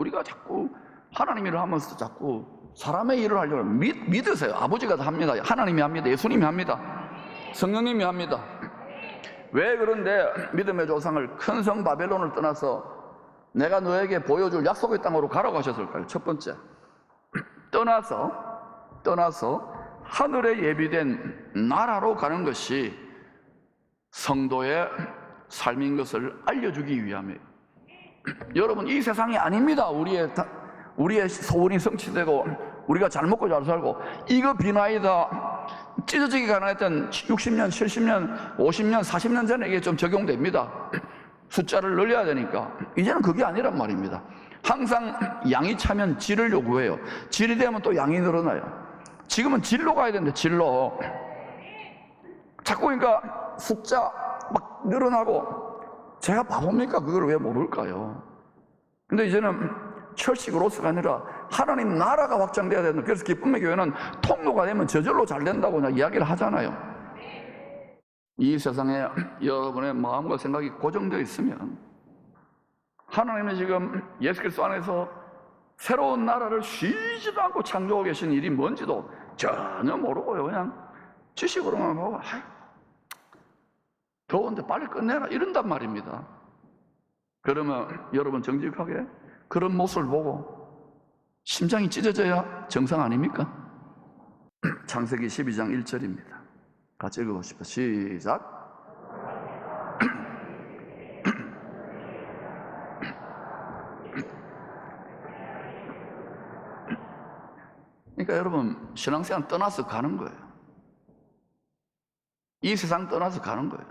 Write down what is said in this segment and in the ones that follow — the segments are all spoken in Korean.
우리가 자꾸 하나님 일을 하면서 자꾸 사람의 일을 하려고 믿으세요. 아버지가 다 합니다. 하나님이 합니다. 예수님이 합니다. 성령님이 합니다. 왜 그런데 믿음의 조상을 큰 성 바벨론을 떠나서 내가 너에게 보여줄 약속의 땅으로 가라고 하셨을까요? 첫 번째, 떠나서 하늘에 예비된 나라로 가는 것이 성도의 삶인 것을 알려주기 위함이에요. 여러분, 이 세상이 아닙니다. 우리의 소원이 성취되고 우리가 잘 먹고 잘 살고 이거 비나이다 찢어지기 가능했던 60년, 70년, 50년, 40년 전에 이게 좀 적용됩니다. 숫자를 늘려야 되니까. 이제는 그게 아니란 말입니다. 항상 양이 차면 질을 요구해요. 질이 되면 또 양이 늘어나요. 지금은 질로 가야 되는데, 질로. 자꾸 그러니까 숫자 막 늘어나고, 제가 바보입니까? 그걸 왜 모를까요? 근데 이제는 철시 그로스가 아니라 하나님 나라가 확장돼야 된다. 그래서 기쁨의 교회는 통로가 되면 저절로 잘 된다고 이야기를 하잖아요. 이 세상에 여러분의 마음과 생각이 고정되어 있으면 하나님은 지금 예수 그리스도 안에서 새로운 나라를 쉬지도 않고 창조하고 계신 일이 뭔지도 전혀 모르고요. 그냥 지식으로만 보고 더운데 빨리 끝내라 이런단 말입니다. 그러면 여러분 정직하게 그런 모습을 보고 심장이 찢어져야 정상 아닙니까? 창세기 12장 1절입니다. 같이 읽어보십시오. 시작. 그러니까 여러분, 신앙생활 떠나서 가는 거예요. 이 세상 떠나서 가는 거예요.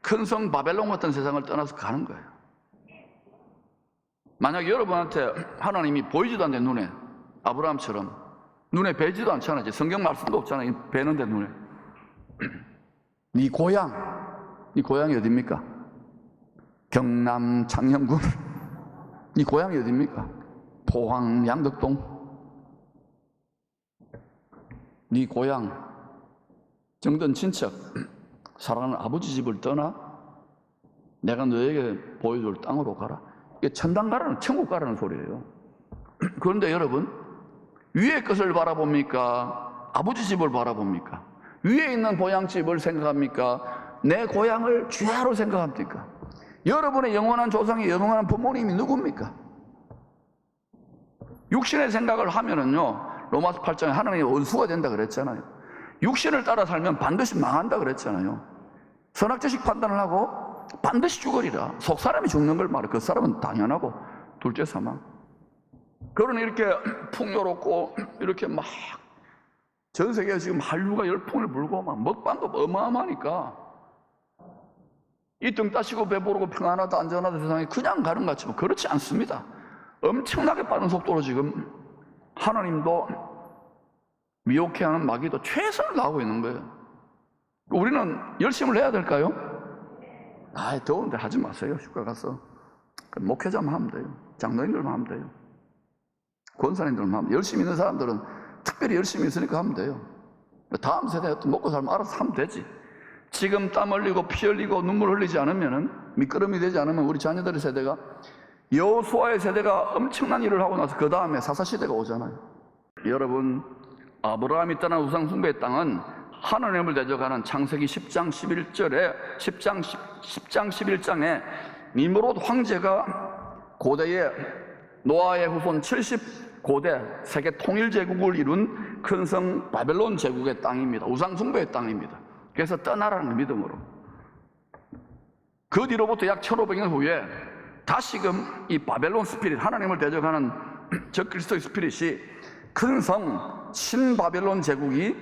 큰 성 바벨론 같은 세상을 떠나서 가는 거예요. 만약 여러분한테 하나님이 보이지도 않는데 눈에, 아브라함처럼 눈에 뵈지도 않잖아요. 성경 말씀도 없잖아요. 뵈는데 눈에. 네 고향이 어디입니까? 경남 창녕군. 네 고향이 어디입니까? 포항 양덕동. 네 고향 정든 친척 사랑하는 아버지 집을 떠나 내가 너에게 보여줄 땅으로 가라. 이게 천당 가라는, 천국 가라는 소리예요. 그런데 여러분, 위의 것을 바라봅니까? 아버지 집을 바라봅니까? 위에 있는 보양집을 생각합니까? 내 고향을 주야로 생각합니까? 여러분의 영원한 조상이, 영원한 부모님이 누굽니까? 육신의 생각을 하면은요, 로마서 8장에 하나님이 원수가 된다 그랬잖아요. 육신을 따라 살면 반드시 망한다 그랬잖아요. 선악제식 판단을 하고 반드시 죽으리라. 속 사람이 죽는 걸 말해. 그 사람은 당연하고 둘째 사망. 그러니 이렇게 풍요롭고 이렇게 막 전 세계에 지금 한류가 열풍을 불고 막 먹방도 어마어마하니까 이 등 따시고 배부르고 평안하다 안전하다 세상에 그냥 가는 것 같지만 그렇지 않습니다. 엄청나게 빠른 속도로 지금 하나님도 미혹해하는 마귀도 최선을 다하고 있는 거예요. 우리는 열심을 해야 될까요? 더운데 하지 마세요. 휴가 가서 목회자만 하면 돼요. 장로님들만 하면 돼요. 권사님들만 하면 돼요. 열심히 있는 사람들은 특별히 열심히 있으니까 하면 돼요. 다음 세대에 또 먹고 살면 알아서 하면 되지. 지금 땀 흘리고 피 흘리고 눈물 흘리지 않으면은, 미끄럼이 되지 않으면 우리 자녀들의 세대가, 여호수아의 세대가 엄청난 일을 하고 나서 그 다음에 사사시대가 오잖아요. 여러분, 아브라함이 떠난 우상 숭배의 땅은 하나님을 대적하는 창세기 10장 11절에 10장 11장에 니므롯 황제가 고대에 노아의 후손 70고대 세계 통일 제국을 이룬 큰 성 바벨론 제국의 땅입니다. 우상 숭배의 땅입니다. 그래서 떠나라는 믿음으로. 그 뒤로부터 약 1500년 후에 다시금 이 바벨론 스피릿, 하나님을 대적하는 적그리스도의 스피릿이 큰 성 신바벨론 제국이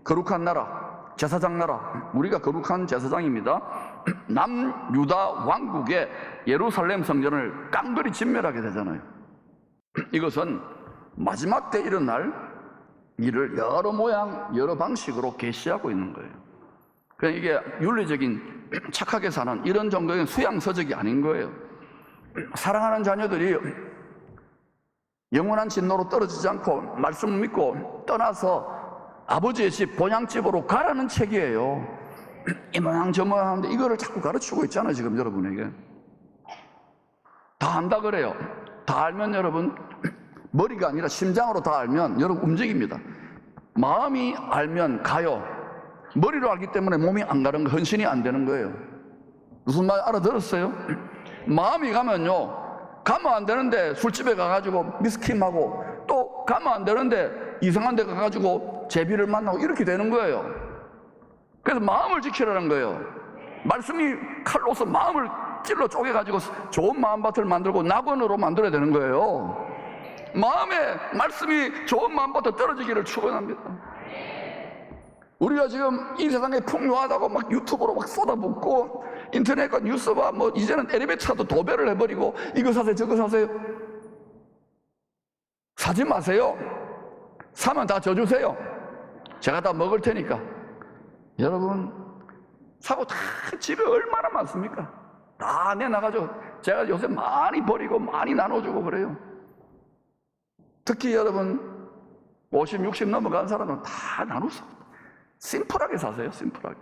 거룩한 나라, 제사장 나라, 우리가 거룩한 제사장입니다. 남유다 왕국의 예루살렘 성전을 깡그리 진멸하게 되잖아요. 이것은 마지막 때 일어날 일을 여러 모양 여러 방식으로 계시하고 있는 거예요. 그냥 이게 윤리적인 착하게 사는 이런 정도의 수양서적이 아닌 거예요. 사랑하는 자녀들이 영원한 진노로 떨어지지 않고 말씀을 믿고 떠나서 아버지의 집, 본향집으로 가라는 책이에요. 이 모양 저 모양 하는데 이거를 자꾸 가르치고 있잖아요. 지금 여러분에게 다 안다 그래요. 다 알면 여러분, 머리가 아니라 심장으로 다 알면 여러분 움직입니다. 마음이 알면 가요. 머리로 알기 때문에 몸이 안 가는 거, 헌신이 안 되는 거예요. 무슨 말 알아들었어요? 마음이 가면요, 가면 안 되는데 술집에 가가지고 미스킴하고, 또 가면 안 되는데 이상한 데 가가지고 제비를 만나고 이렇게 되는 거예요. 그래서 마음을 지키라는 거예요. 말씀이 칼로서 마음을 찔러 쪼개가지고 좋은 마음밭을 만들고 낙원으로 만들어야 되는 거예요. 마음에 말씀이 좋은 마음밭에 떨어지기를 축원합니다. 우리가 지금 이 세상에 풍요하다고 막 유튜브로 막 쏟아붓고 인터넷과 뉴스와 뭐 이제는 엘리베이터도 도배를 해버리고 이거 사세요 저거 사세요. 사지 마세요. 사면 다 져주세요. 제가 다 먹을 테니까. 여러분, 사고 다 집에 얼마나 많습니까? 다 내놔가지고 제가 요새 많이 버리고 많이 나눠주고 그래요. 특히 여러분 50, 60 넘어간 사람은 다 나누서 심플하게 사세요. 심플하게.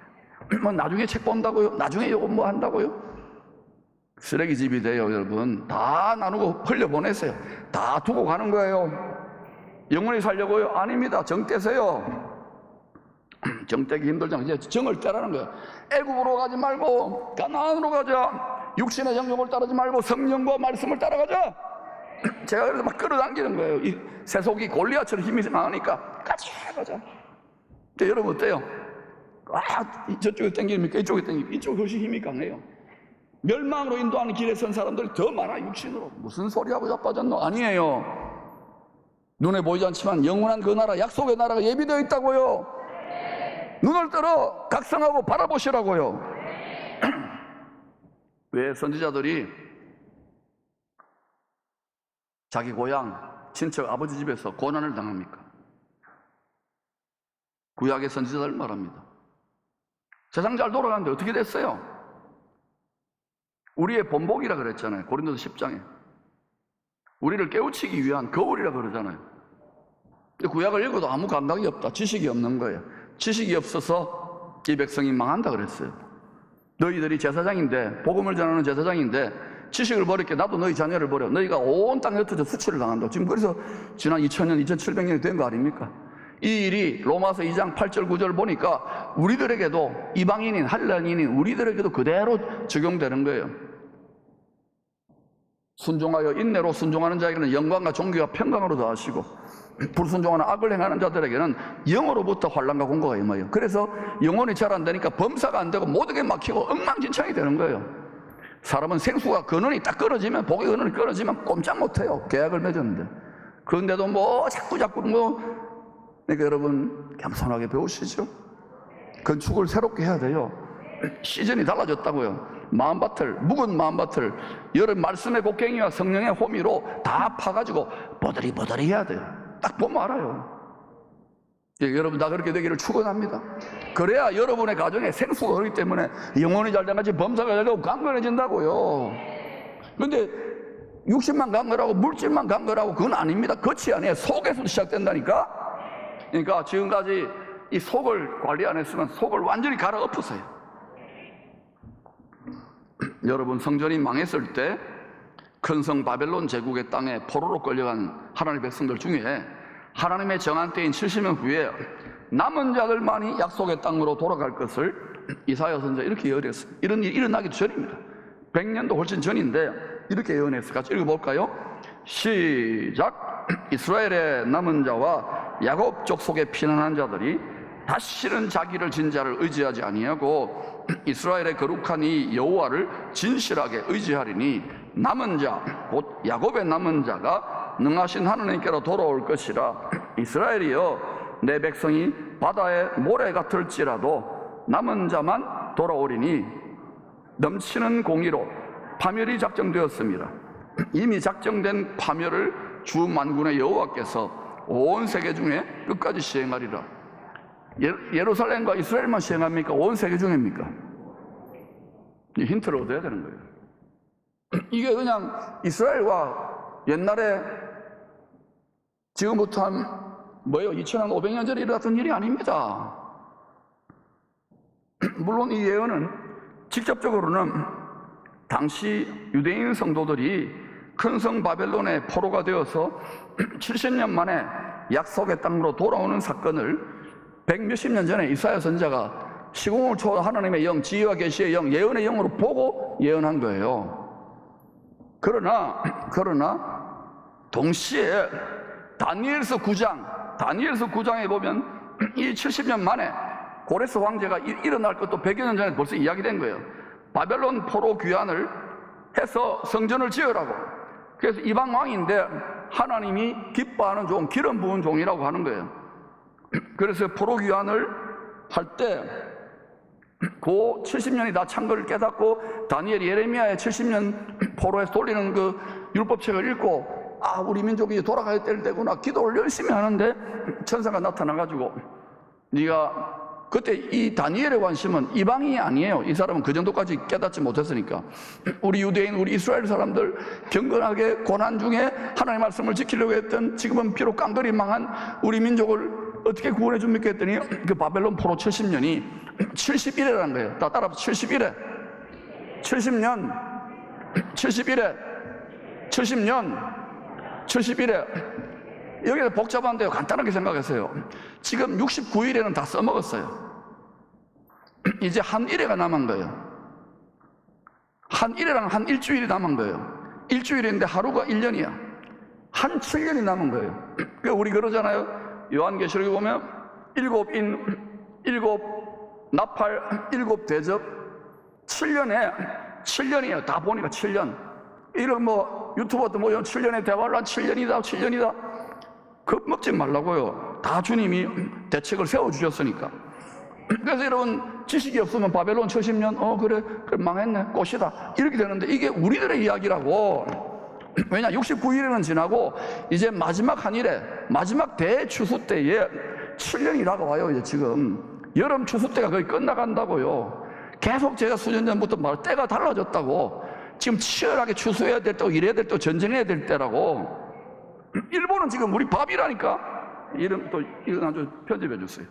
뭐 나중에 책 본다고요? 나중에 요거 뭐 한다고요? 쓰레기집이 돼요. 여러분, 다 나누고 흘려보내세요. 다 두고 가는 거예요. 영원히 살려고요? 아닙니다. 정 떼세요. 정 떼기 힘들잖아요. 이제 정을 떼라는 거예요. 애굽으로 가지 말고 가나안으로 가자. 육신의 정욕을 따르지 말고 성령과 말씀을 따라가자. 제가 그래서 막 끌어당기는 거예요. 이 세속이 골리앗처럼 힘이 강하니까 가자. 근데 여러분 어때요? 저쪽에 땡깁니까? 이쪽에 땡깁니까? 이쪽이 훨씬 힘이 강해요. 멸망으로 인도하는 길에 선 사람들이 더 많아. 육신으로. 무슨 소리하고 자빠졌노? 아니에요. 눈에 보이지 않지만 영원한 그 나라, 약속의 나라가 예비되어 있다고요. 눈을 들어 각성하고 바라보시라고요. 왜 선지자들이 자기 고향, 친척, 아버지 집에서 고난을 당합니까? 구약의 선지자들 말합니다. 세상 잘 돌아가는데 어떻게 됐어요? 우리의 본복이라 그랬잖아요. 고린도서 10장에. 우리를 깨우치기 위한 거울이라 그러잖아요. 근데 구약을 읽어도 아무 감각이 없다. 지식이 없는 거예요. 지식이 없어서 이 백성이 망한다 그랬어요. 너희들이 제사장인데, 복음을 전하는 제사장인데 지식을 버릴게. 나도 너희 자녀를 버려. 너희가 온 땅에 흩어져 수치를 당한다. 지금 그래서 지난 2000년, 2700년이 된 거 아닙니까? 이 일이 로마서 2장 8절 9절 보니까 우리들에게도, 이방인인 헬라인인 우리들에게도 그대로 적용되는 거예요. 순종하여 인내로 순종하는 자에게는 영광과 존귀와 평강으로 더하시고, 불순종하는 악을 행하는 자들에게는 영으로부터 환난과 공고가 임하여. 그래서 영혼이 잘 안 되니까 범사가 안 되고 모든 게 막히고 엉망진창이 되는 거예요. 사람은 생수가 근원이 딱 끊어지면, 복의 근원이 끊어지면 꼼짝 못해요. 계약을 맺었는데. 그런데도 뭐 자꾸 뭐. 그러니까 여러분, 겸손하게 배우시죠. 건축을 새롭게 해야 돼요. 시즌이 달라졌다고요. 마음밭을, 묵은 마음밭을 여름 말씀의 곡괭이와 성령의 호미로 다 파가지고 버들이 해야 돼요. 딱 보면 알아요. 예, 여러분 다 그렇게 되기를 축원합니다. 그래야 여러분의 가정에 생수가 흐르기 때문에 영혼이 잘된 같이 범사가 잘되고 강건해진다고요. 그런데 육신만 강건하고 물질만 강건하고 그건 아닙니다. 겉이 아니에요. 속에서 시작된다니까. 그러니까 지금까지 이 속을 관리 안 했으면 속을 완전히 갈아엎으세요. 여러분, 성전이 망했을 때 큰 성 바벨론 제국의 땅에 포로로 끌려간 하나님의 백성들 중에 하나님의 정한 때인 70년 후에 남은 자들만이 약속의 땅으로 돌아갈 것을 이사야 선지자 이렇게 예언했어요. 이런 일이 일어나기 전입니다. 100년도 훨씬 전인데 이렇게 예언했어요. 같이 읽어볼까요? 시작. 이스라엘의 남은 자와 야곱 족속에 피난한 자들이 다시는 자기를 진 자를 의지하지 아니하고 이스라엘의 거룩한 이 여호와를 진실하게 의지하리니 남은 자, 곧 야곱의 남은 자가 능하신 하나님께로 돌아올 것이라. 이스라엘이여, 내 백성이 바다의 모래 같을지라도 남은 자만 돌아오리니 넘치는 공의로 파멸이 작정되었습니다. 이미 작정된 파멸을 주 만군의 여호와께서 온 세계 중에 끝까지 시행하리라. 예루살렘과 이스라엘만 시행합니까? 온 세계 중입니까? 이 힌트를 얻어야 되는 거예요. 이게 그냥 이스라엘과 옛날에 지금부터 한 2500년 전에 일어났던 일이 아닙니다. 물론 이 예언은 직접적으로는 당시 유대인 성도들이 큰 성 바벨론의 포로가 되어서 70년 만에 약속의 땅으로 돌아오는 사건을 100몇십 년 전에 이사야 선지자가 시공을 초월한 하나님의 영, 지혜와 계시의 영, 예언의 영으로 보고 예언한 거예요. 그러나 동시에 다니엘서 9장에 보면 이 70년 만에 고레스 황제가 일어날 것도 100여 년 전에 벌써 이야기된 거예요. 바벨론 포로 귀환을 해서 성전을 지으라고. 그래서 이방 왕인데 하나님이 기뻐하는 종, 기름 부은 종이라고 하는 거예요. 그래서 포로 귀환을 할 때 그 70년이 다 찬 걸 깨닫고 다니엘이 예레미야의 70년 포로에서 돌리는 그 율법책을 읽고 우리 민족이 돌아가야 될 때구나 기도를 열심히 하는데 천사가 나타나가지고 네가 그때 이 다니엘의 관심은 이방인이 아니에요. 이 사람은 그 정도까지 깨닫지 못했으니까. 우리 유대인, 우리 이스라엘 사람들 경건하게 고난 중에 하나님의 말씀을 지키려고 했던 지금은 비록 깡그리 망한 우리 민족을 어떻게 구원해 줍니까 했더니 그 바벨론 포로 70년이 71회라는 거예요. 다 따라서 71회 70년 71회 70년 71회. 여기서 복잡한데요. 간단하게 생각하세요. 지금 69일에는 다 써먹었어요. 이제 한 일회가 남은 거예요. 한 일회랑 한 일주일이 남은 거예요. 일주일인데 하루가 1년이야. 한 7년이 남은 거예요. 그러니까 우리 그러잖아요. 요한계시록에 보면 7인, 7 나팔, 7 대접 7년이에요. 다 보니까 7년. 이런 뭐 유튜버도 뭐 7년의 대화를 한 7년이다. 겁먹지 말라고요. 다 주님이 대책을 세워주셨으니까. 그래서 여러분 지식이 없으면 바벨론 70년 그래 망했네 꽃이다 이렇게 되는데 이게 우리들의 이야기라고. 왜냐 69일에는 지나고 이제 마지막 한 일에 마지막 대추수 때에 7년이 다가와요. 이제 지금 여름 추수 때가 거의 끝나간다고요. 계속 제가 수년 전부터 말 때가 달라졌다고. 지금 치열하게 추수해야 될 때고 일해야 될 때고 전쟁해야 될 때라고. 일본은 지금 우리 밥이라니까. 이름 또 이거 아주 편집해 주세요.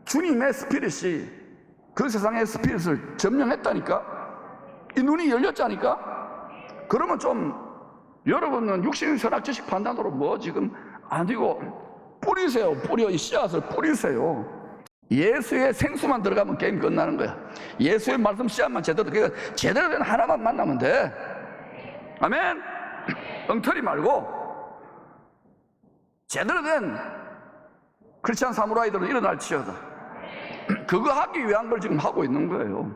주님의 스피릿이 그 세상의 스피릿을 점령했다니까. 이 눈이 열렸자니까. 그러면 좀 여러분은 육신의 선악지식 판단으로 뭐 지금 아니고 뿌리세요. 이 씨앗을 뿌리세요. 예수의 생수만 들어가면 게임 끝나는 거야. 예수의 말씀 씨앗만 제대로 된 하나만 만나면 돼. 아멘. 엉터리 말고 제대로 된 크리스찬 사무라이들은 일어날지어다. 그거 하기 위한 걸 지금 하고 있는 거예요.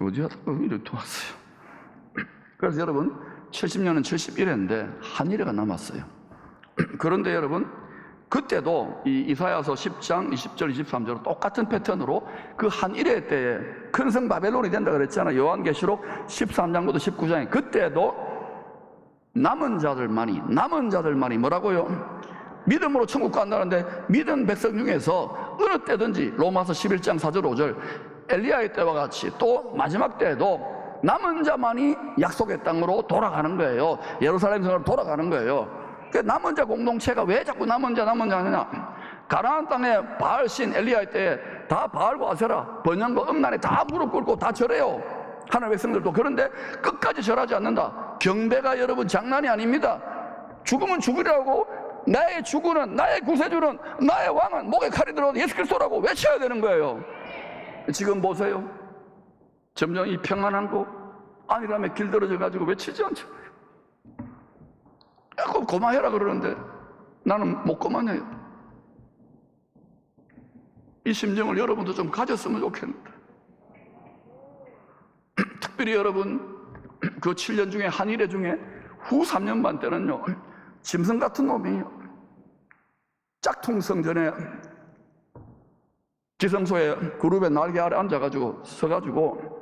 어디 하다가 이렇게 왔어요. 그래서 여러분 70년은 71회인데 한 일회가 남았어요. 그런데 여러분 그때도 이 이사야서 10장 20절 23절로 똑같은 패턴으로 그 한 일회 때에 큰 성 바벨론이 된다 그랬잖아요. 요한계시록 13장부터 19장에 그때도 남은 자들만이 뭐라고요? 믿음으로 천국 간다는데 믿은 백성 중에서 어느 때든지 로마서 11장 4절 5절 엘리야의 때와 같이 또 마지막 때에도 남은 자만이 약속의 땅으로 돌아가는 거예요. 예루살렘 성으로 돌아가는 거예요. 그 남은 자 공동체가 왜 자꾸 남은 자 하느냐? 가나안 땅에 바알신 엘리야의 때에 다 바알과 아세라 번영과 음란에 다 무릎 꿇고 다 절해요. 하나님의 백성들도. 그런데 끝까지 절하지 않는다. 경배가 여러분 장난이 아닙니다. 죽으면 죽으라고 나의 주구는 나의 구세주는 나의 왕은 목에 칼이 들어도 예수 그리스도라고 외쳐야 되는 거예요. 지금 보세요. 점점 이 평안한 곳 아니라면 길들어져 가지고 외치지 않죠. 야곱 고마해라 그러는데 나는 못 고마해요. 이 심정을 여러분도 좀 가졌으면 좋겠는데 특별히 여러분 그 7년 중에 한 일회 중에 후 3년 반 때는요 짐승 같은 놈이 짝퉁 성전에 지성소에 그룹의 날개 아래 앉아가지고 서가지고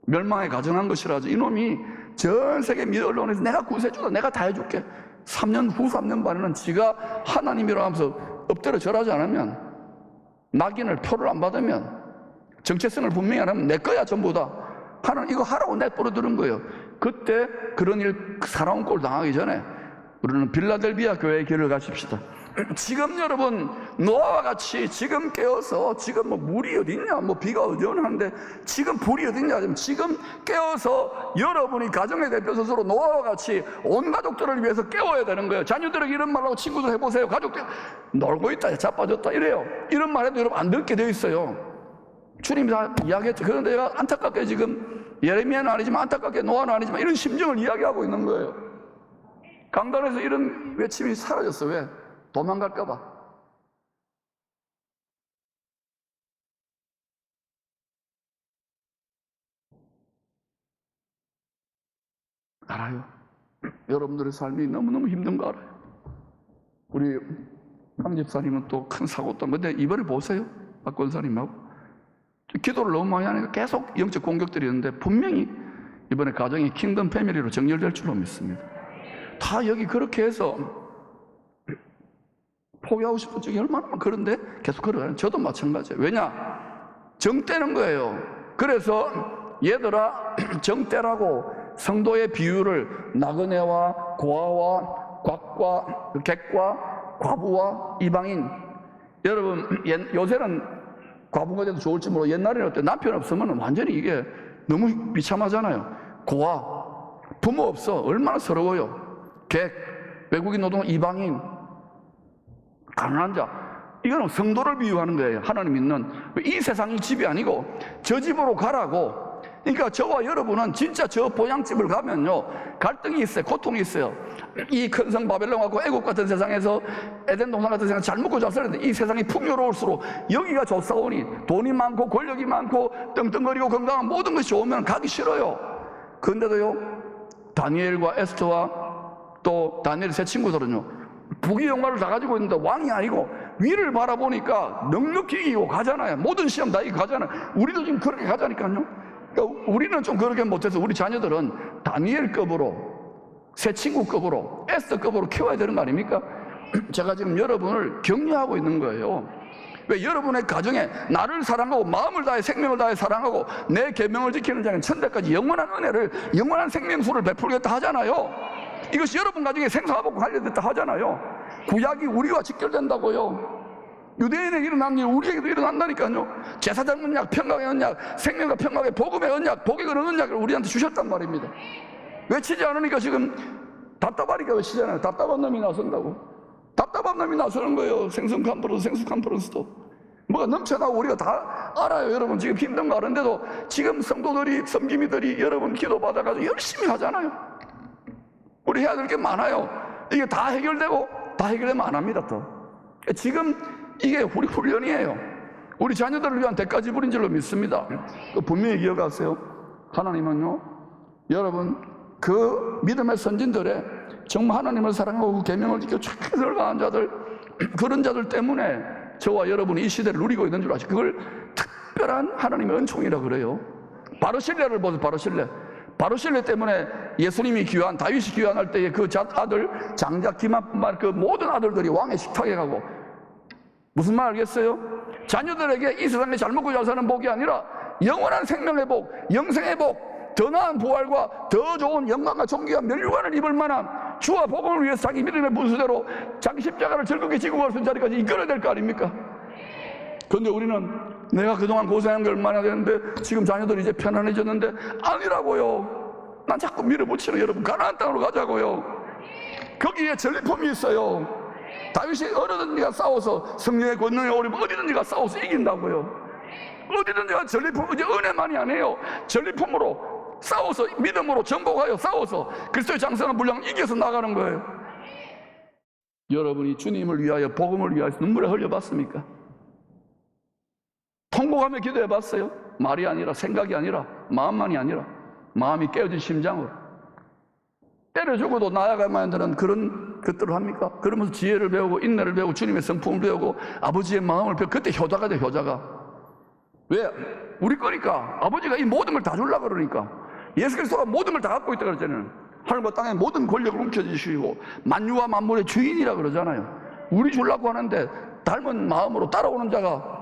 멸망에 가정한 것이라지. 이놈이 전 세계 미 언론에서 내가 구세주다 내가 다 해줄게. 후 3년 반에는 지가 하나님이라고 하면서 엎드려 절하지 않으면 낙인을 표를 안 받으면 정체성을 분명히 안 하면 내 거야 전부 다. 하나님 이거 하라고 내버려 두는 거예요. 그때 그런 일 살아온 꼴 당하기 전에 우리는 빌라델비아 교회의 길을 가십시다. 지금 여러분 노아와 같이 지금 깨어서 지금 뭐 물이 어딨냐, 뭐 비가 어디 오는데 지금 불이 어딨냐, 지금 깨어서 여러분이 가정의 대표 스스로 노아와 같이 온 가족들을 위해서 깨워야 되는 거예요. 자녀들에게 이런 말하고 친구들 해보세요. 가족들 놀고 있다, 자빠졌다 이래요. 이런 말해도 여러분 안 듣게 되어 있어요. 주님이 다 이야기했죠. 그런데 내가 안타깝게 지금 예레미야는 아니지만 안타깝게 노아는 아니지만 이런 심정을 이야기하고 있는 거예요. 강단에서 이런 외침이 사라졌어. 왜? 도망갈까 봐. 알아요. 여러분들의 삶이 너무너무 힘든 거 알아요. 우리 강 집사님은 또 큰 사고 또, 근데 이번에 보세요. 박 권사님하고 기도를 너무 많이 하니까 계속 영적 공격들이 있는데 분명히 이번에 가정이 킹덤 패밀리로 정렬될 줄로 믿습니다. 다 여기 그렇게 해서 포기하고 싶은 적이 얼마나 많아. 그런데 계속 걸어가는 저도 마찬가지예요. 왜냐? 정 떼는 거예요. 그래서 얘들아 정떼라고 성도의 비유를 나그네와 고아와 곽과 객과 과부와 이방인. 여러분 요새는 과부가 돼도 좋을지 모르고 옛날에는 어때? 남편 없으면 완전히 이게 너무 비참하잖아요. 고아 부모 없어 얼마나 서러워요. 객 외국인 노동 이방인 가난한 자. 이거는 성도를 비유하는 거예요. 하나님 믿는 이 세상이 집이 아니고 저 집으로 가라고. 그러니까 저와 여러분은 진짜 저 보양집을 가면요 갈등이 있어요. 고통이 있어요. 이 큰 성 바벨론하고 애국 같은 세상에서 에덴 동산 같은 세상 잘 먹고 잘 살았는데 이 세상이 풍요로울수록 여기가 좋사오니 돈이 많고 권력이 많고 떵떵거리고 건강한 모든 것이 좋으면 가기 싫어요. 그런데도요 다니엘과 에스더와 또 다니엘 세 친구들은요 부귀 영화를 다 가지고 있는데 왕이 아니고 위를 바라보니까 넉넉히 이기고 가잖아요. 모든 시험 다 이기고 가잖아요. 우리도 지금 그렇게 가자니까요. 그러니까 우리는 좀 그렇게 못해서 우리 자녀들은 다니엘급으로 새 친구급으로 에스더급으로 키워야 되는 거 아닙니까? 제가 지금 여러분을 격려하고 있는 거예요. 왜? 여러분의 가정에 나를 사랑하고 마음을 다해 생명을 다해 사랑하고 내 계명을 지키는 자는 천대까지 영원한 은혜를 영원한 생명수를 베풀겠다 하잖아요. 이것이 여러분 가정에 생사화복 관련됐다 하잖아요. 구약이 우리와 직결된다고요. 유대인에게 일어난 일 우리에게도 일어난다니까요. 제사장 언약, 평강의 언약, 생명과 평강의 복음의 언약, 복의 그런 언약을 우리한테 주셨단 말입니다. 외치지 않으니까 지금 답답하니까 외치잖아요. 답답한 놈이 나선다고. 답답한 놈이 나서는 거예요. 생선 컨퍼런스, 생수 컨퍼런스도 뭐가 넘쳐나고 우리가 다 알아요. 여러분 지금 힘든 거 아는데도 지금 성도들이 섬김이들이 여러분 기도 받아가지고 열심히 하잖아요. 우리 해야 될 게 많아요. 이게 다 해결되고 다 해결되면 안 합니다. 또 지금 이게 우리 훈련이에요. 우리 자녀들을 위한 대가지불인 줄로 믿습니다. 분명히 기억하세요. 하나님은요 여러분 그 믿음의 선진들의 정말 하나님을 사랑하고 그 계명을 지켜 최선을 다한 자들 그런 자들 때문에 저와 여러분이 이 시대를 누리고 있는 줄 아시죠? 그걸 특별한 하나님의 은총이라 그래요. 바르실레를 보세요. 바르실레 때문에 예수님이 귀환, 다윗이 귀환할 때에 그 아들 장자 기만뿐만 그 모든 아들들이 왕의 식탁에 가고 무슨 말 알겠어요? 자녀들에게 이 세상에 잘 먹고 잘 사는 복이 아니라 영원한 생명의 복, 영생의 복, 더 나은 부활과 더 좋은 영광과 존귀와 면류관을 입을 만한 주와 복음을 위해서 자기 믿음의 분수대로 자기 십자가를 즐겁게 지고 갈 수 있는 자리까지 이끌어야 될 거 아닙니까? 그런데 우리는 내가 그동안 고생한 게 얼마나 되는데 지금 자녀들이 이제 편안해졌는데 아니라고요. 난 자꾸 밀어붙이는 여러분 가나안 땅으로 가자고요. 거기에 전리품이 있어요. 다윗이 어디든지가 싸워서 성령의 권능에 오르면 어디든지가 싸워서 이긴다고요. 어디든지가 전리품, 이제 은혜만이 아니에요. 전리품으로 싸워서 믿음으로 정복하여 싸워서 그리스도의 장성한 분량 이겨서 나가는 거예요. 여러분이 주님을 위하여 복음을 위하여 눈물을 흘려봤습니까? 통곡하며 기도해봤어요? 말이 아니라 생각이 아니라 마음만이 아니라 마음이 깨어진 심장으로 때려주고도 나아가야만 되는 그런 것들을 합니까? 그러면서 지혜를 배우고 인내를 배우고 주님의 성품을 배우고 아버지의 마음을 배우고 그때 효자가 돼. 효자가. 왜? 우리 거니까. 아버지가 이 모든 걸 다 주려고 그러니까. 예수 그리스도가 모든 걸 다 갖고 있다 그러잖아요. 하늘과 땅의 모든 권력을 움켜쥐시고 만유와 만물의 주인이라 그러잖아요. 우리 주려고 하는데 닮은 마음으로 따라오는 자가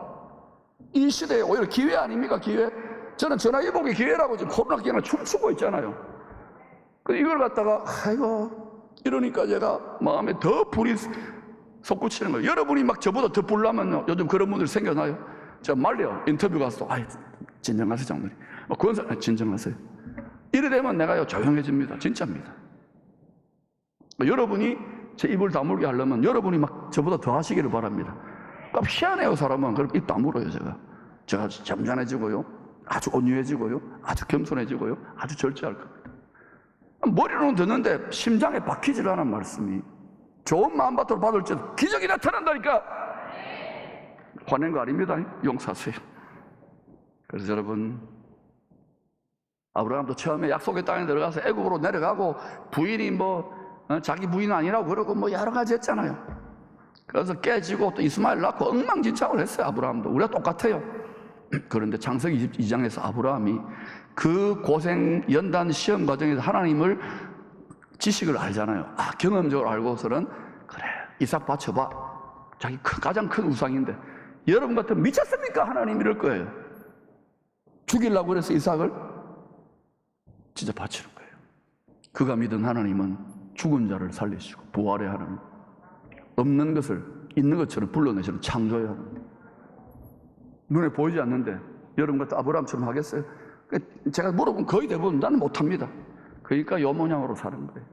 이 시대에 오히려 기회 아닙니까? 기회? 저는 전화위복의 기회라고 지금 코로나 기간에 춤추고 있잖아요. 이걸 갖다가 아이고 이러니까 제가 마음에 더 불이 솟구치는 거예요. 여러분이 막 저보다 더 불나면요, 요즘 그런 분들 생겨나요. 제가 말려요. 인터뷰 가서 진정하세요 장로님. 그건 진정하세요. 이래 되면 내가요 조용해집니다. 진짜입니다. 여러분이 제 입을 다물게 하려면 여러분이 막 저보다 더 하시기를 바랍니다. 그러니까 희한해요. 사람은 그럼 입 다물어요. 제가 점잖해지고요, 아주 온유해지고요, 아주 겸손해지고요, 아주 절제할 겁니다. 머리로는 듣는데 심장에 박히질 않은 말씀이 좋은 마음밭으로 받을지도 기적이 나타난다니까. 화낸 거 아닙니다. 용서하세요. 그래서 여러분, 아브라함도 처음에 약속의 땅에 들어가서 애굽으로 내려가고 부인이 자기 부인은 아니라고 그러고 여러 가지 했잖아요. 그래서 깨지고 또 이스마엘 낳고 엉망진창을 했어요. 아브라함도. 우리가 똑같아요. 그런데 창세기 22장에서 아브라함이 그 고생 연단 시험 과정에서 하나님을 지식을 알잖아요. 경험적으로 알고서는 그래, 이삭 바쳐봐. 자기 가장 큰 우상인데 여러분 같으면 미쳤습니까? 하나님 이럴 거예요. 죽이려고 그래서 이삭을 진짜 바치는 거예요. 그가 믿은 하나님은 죽은 자를 살리시고 부활의 하나님, 없는 것을 있는 것처럼 불러내시는 창조의 하나님. 눈에 보이지 않는데 여러분 같은 아브라함처럼 하겠어요? 제가 물어보면 거의 대부분 나는 못합니다. 그러니까 요 모양으로 사는 거예요.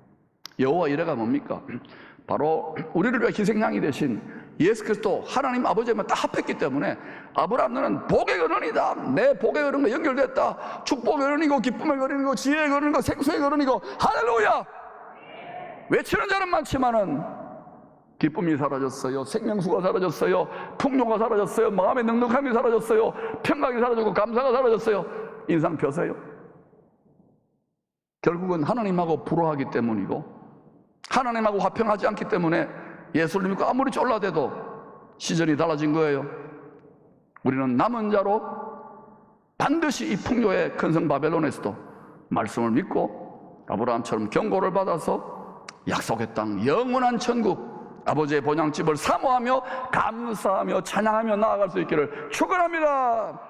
여호와 이레가 뭡니까? 바로 우리를 위해 희생양이 되신 예수 그리스도 하나님 아버지만 다 합했기 때문에 아브라함 너는 복의 근원이다. 내 복의 근원과 연결됐다. 축복의 근원이고 기쁨의 근원이고 지혜의 근원이고 생수의 근원이고 할렐루야. 외치는 자는 많지만은 기쁨이 사라졌어요. 생명수가 사라졌어요. 풍요가 사라졌어요. 마음의 넉넉함이 사라졌어요. 평강이 사라졌고 감사가 사라졌어요. 인상 펴세요. 결국은 하나님하고 불화하기 때문이고 하나님하고 화평하지 않기 때문에 예수를 믿고 아무리 쫄라대도 시전이 달라진 거예요. 우리는 남은 자로 반드시 이 풍요의 큰 성 바벨론에서도 말씀을 믿고 아브라함처럼 경고를 받아서 약속의 땅 영원한 천국 아버지의 본향집을 사모하며 감사하며 찬양하며 나아갈 수 있기를 축원합니다.